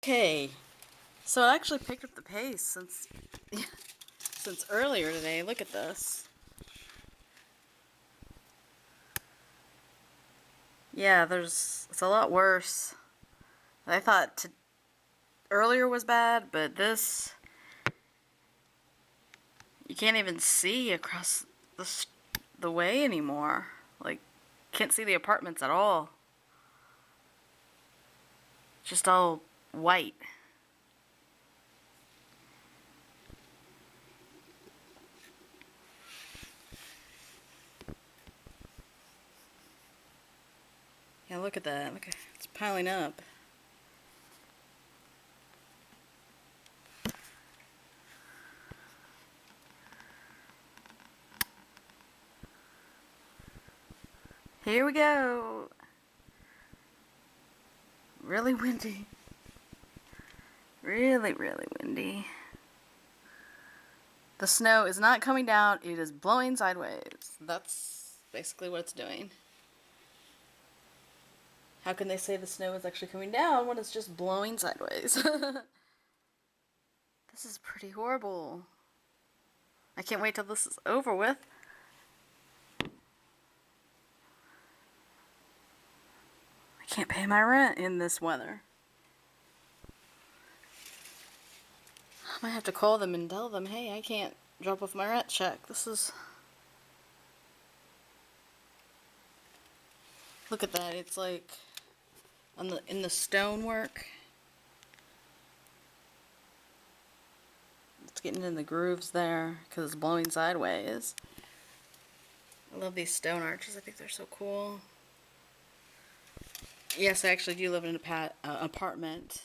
Okay, so it actually picked up the pace since earlier today. Look at this. Yeah, it's a lot worse. I thought earlier was bad, but this, you can't even see across the way anymore. Like, can't see the apartments at all. Just all white. Yeah, look at that. Look, it's piling up. Here we go. Really windy. Really, really windy. The snow is not coming down, it is blowing sideways. That's basically what it's doing. How can they say the snow is actually coming down when it's just blowing sideways? This is pretty horrible. I can't wait till this is over with. I can't pay my rent in this weather. I might have to call them and tell them, hey, I can't drop off my rent check. This is... Look at that. It's like in the stonework. It's getting in the grooves there because it's blowing sideways. I love these stone arches. I think they're so cool. Yes, I actually do live in an apartment.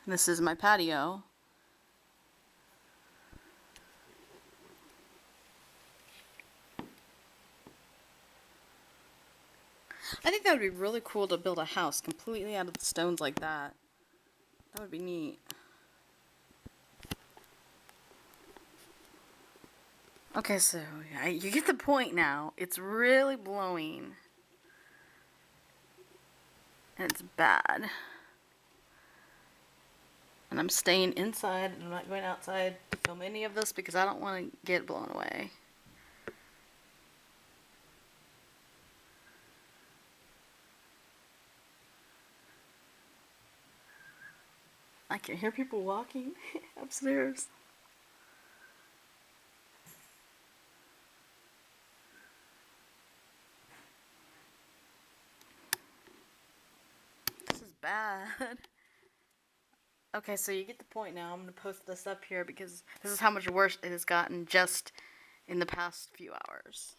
And this is my patio. I think that would be really cool to build a house completely out of the stones like that. That would be neat. Okay, so you get the point now. It's really blowing. And it's bad. And I'm staying inside and I'm not going outside to film any of this because I don't want to get blown away. I can hear people walking upstairs. This is bad. Okay, so you get the point now. I'm going to post this up here because this is how much worse it has gotten just in the past few hours.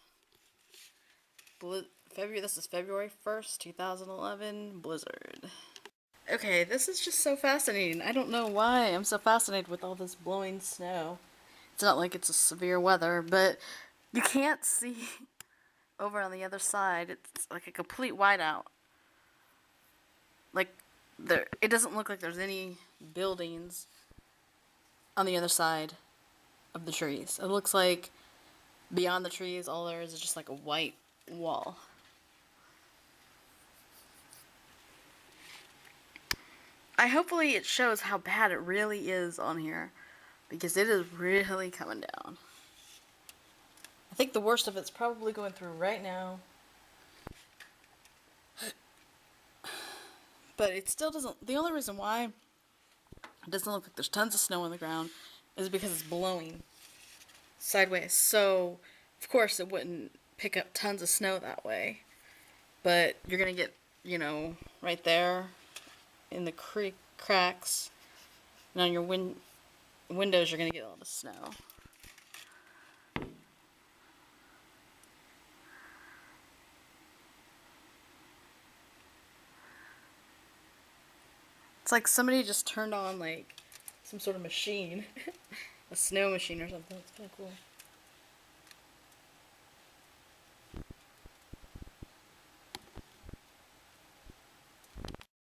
This is February 1st, 2011, blizzard. Okay, this is just so fascinating. I don't know why I'm so fascinated with all this blowing snow. It's not like it's a severe weather, but you can't see over on the other side. It's like a complete whiteout. Like, it doesn't look like there's any buildings on the other side of the trees. It looks like beyond the trees, all there is just like a white wall. Hopefully it shows how bad it really is on here, because it is really coming down. I think the worst of it's probably going through right now. But it still doesn't... The only reason why it doesn't look like there's tons of snow on the ground is because it's blowing sideways. So, of course, it wouldn't pick up tons of snow that way. But you're going to get, right there in the cracks. And on your windows, you're going to get all the snow. It's like somebody just turned on, like, some sort of machine. A snow machine or something. It's kind of cool.